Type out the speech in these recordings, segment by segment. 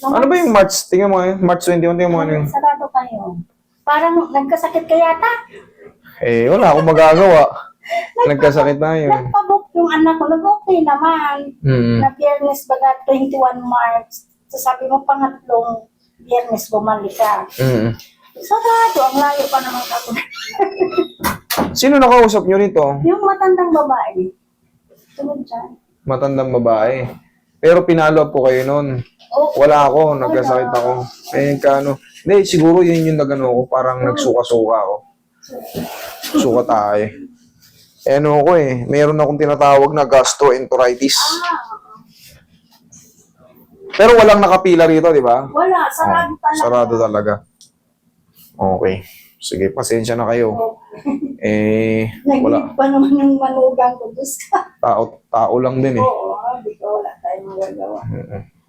So, Ano ba yung March? Tingnan mo ngayon. March 21, tingnan mo ano yung... sarado kayo. Parang nagkasakit ka yata. Eh, wala akong magagawa. Nagkasakit na yun. Nagpabook yung anak ko. Nag-okay naman. Na Biyernes baga 21 March. So sabi mo pangatlong Biyernes bumalik ka. Sarado. Ang layo pa naman ako. Sino nakausap nyo rito? Yung matandang babae. Tunod dyan. Matandang babae. Pero pinalo up ko kayo noon. Oh, Wala ako, nagkasakit ako. Eh, kano. Hindi, siguro yun yung nagano ko. Parang nagsuka-suka ako. Suka tayo. Eh, ano ko eh. Meron akong tinatawag na gastroenteritis. Pero walang nakapila rito, di ba? wala. Sarado talaga. Sarado talaga. Okay. Sige, pasensya na kayo. Eh, wala. Nag-leave pa naman yung manugang ko. Diyos ka. Tao lang din eh. Oo, di ko wala tayong magagawa.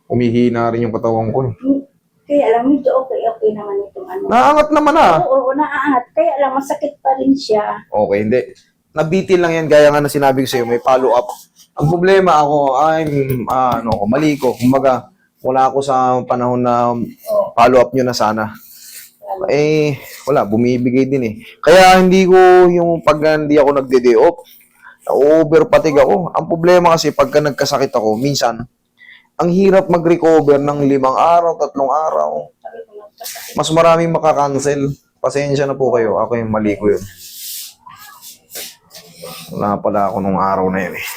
Umihina rin yung katawan ko eh. Kaya alam, medyo okay naman itong ano. Naangat naman ah. Oo, naaangat. Kaya alam, masakit pa rin siya. Okay, hindi. Nabitin lang yan, gaya nga na sinabi ko sa'yo, may follow-up. Ang problema ako, mali ko. Kumbaga, wala ako sa panahon na follow-up nyo na sana. Eh, wala, bumibigay din eh. Kaya hindi ko yung pag hindi ako nagde-day off, na-overpatig ako. Ang problema kasi pagka nagkasakit ako, minsan, ang hirap mag-recover ng 5 araw, 3 araw. Mas maraming makakancel. Pasensya na po kayo. Ako yung mali ko yun. Wala pala ako nung araw na yun eh.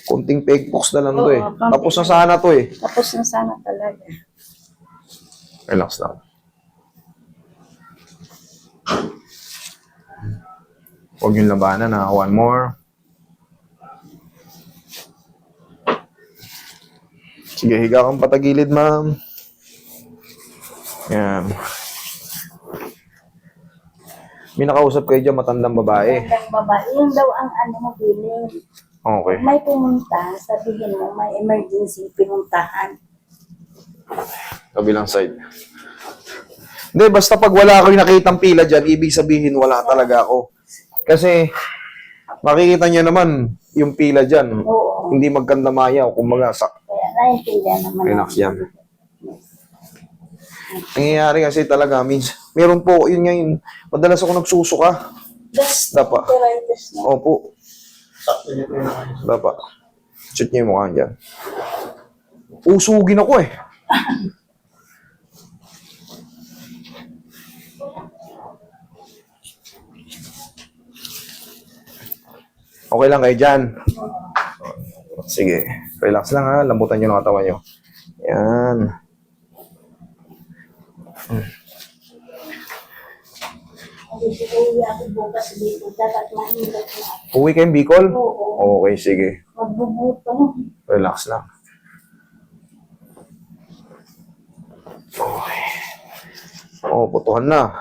Kunting pegbox na lang to eh. Tapos na sana to eh. Tapos na sana talaga. Relax lang. Huwag yung labanan ha. One more. Sige, higa kang patagilid, ma'am. Yan. May nakausap kayo dyan, matandang babae. Magandang babae. Yun daw ang ano mo, billing. Okay. May pumunta, sabihin mo, may emergency pinuntahan. Kabilang side. Hindi, basta pag wala kayo nakitang pila dyan, ibig sabihin wala talaga ako. Kasi, makikita niyo naman yung pila dyan. Oo. Hindi magkandamaya o kumbaga Kaya naiintindihan naman. relax yan. Nangyayari kasi talaga, meron po, yun ngayon, madalas ako nagsusuka. Dapa. Arthritis na. Opo. Dapa. Shoot niyo yung mukha dyan. Usugin ako eh. Okay lang kayo dyan. Sige. Relax lang ha. Lambutan nyo ng katawan nyo. Yan. Uwi ako bukas dito. Dapat mahirap na. Uwi kayong Bicol? Oo. Okay, sige. Magbubuto. Relax lang. Okay. Oh, putuhan na.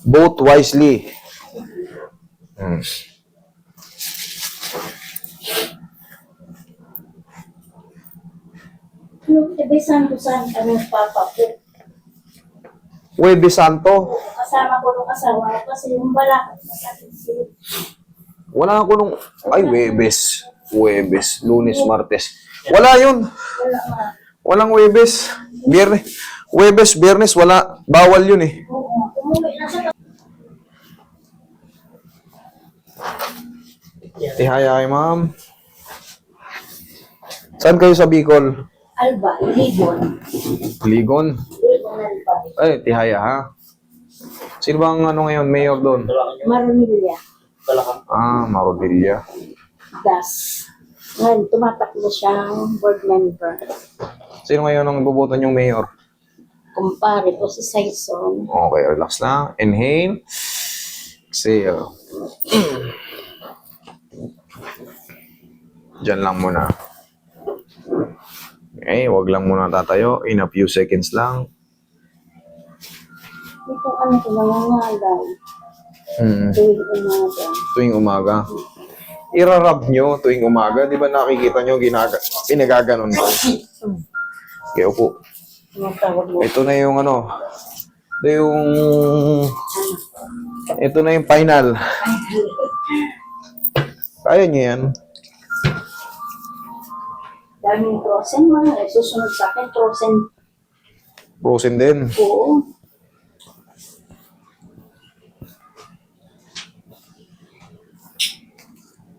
Vote wisely. Yung ibisan ko saan kami papapit. Huwebes Santo. Kasama ko nung asawa ko kasi yung balakot masakit siya. Wala ako nung... Ay, Huwebes. Huwebes. Lunes, Martes. Wala yun. Wala nga. Walang Huwebes. Biyernes. Huwebes, Biyernes, wala. Bawal yun eh. Oo. Umuwi na siya. Tihaya kay ma'am. Saan kayo sa Bicol? Alba, Ligon. Ligon. Ligon Alba. Ay, Tihaya ha. Sino bang ano ngayon, mayor doon? Maronilla. Marodilla. Das. Ngayon, tumatakbo siyang board member. Sino ngayon ang bubutan yung mayor? Kumpare ko si Saison. Okay, relax lang. Inhale. Exhale. Diyan lang muna. Okay, wag lang muna tatayo. In a few seconds lang. Ito ano ko nangangalay. Tuwing umaga. Tuwing umaga. Irarab nyo tuwing umaga. Di ba nakikita nyo pinagaganon ko? Okay, upo. Tinatawag mo. Ito na yung ano. Ito na yung final. Kaya nyo yan. Daming frozen mga. Susunod sa akin, frozen. Frozen din. Oo.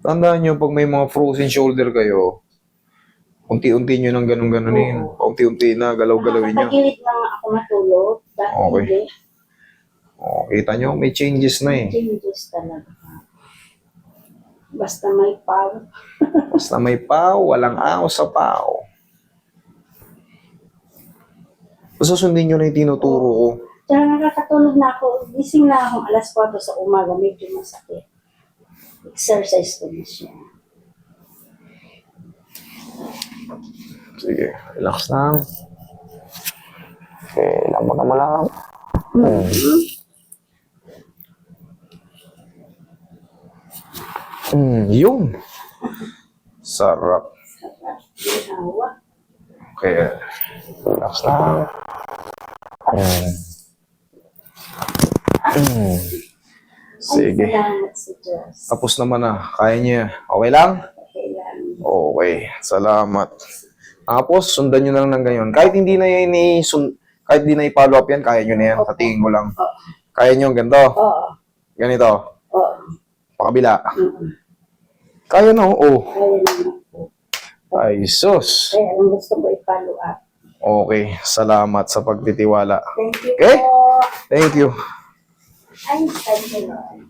Tandaan nyo, pag may mga frozen shoulder kayo, unti-unti nyo nang ganun-ganunin. Unti-unti na, galaw-galawin nyo. Nakatagilid na nga ako matulog. Dahil Okay. hindi. O, kita nyo, may changes na eh. Changes talaga. Basta may power. Basta may pao, walang aw sa pao. Basta sundin nyo na yung tinuturo ko. Tsaka nakakatulog na ako. Gising na ako alas 4 sa umaga. Medyo masakit. Exercise ko na siya. Sige, relax lang. Okay, lamang mo lang. Yung. Sarap. Ginawa. Okay, relax lang. Sige. Ay, salamat sa Diyos. Tapos naman na. Kaya niya. Okay lang? Okay lang. Okay. Salamat. Tapos, sundan nyo na lang ng ganyan. Kahit hindi na yan kahit hindi na i-follow up yan, kaya nyo na yan. Sa tingin mo lang. Oo. Kaya nyo ganito. Oo. Ganito. Oo. Pakabila. Mm-mm. Kaya na, oo. Kaya naman po. Ay, sus. Kaya ang gusto ko i-follow up. Okay. Salamat sa pagtitiwala. Thank you Okay? po. Thank you. Ay, thank you, Lord.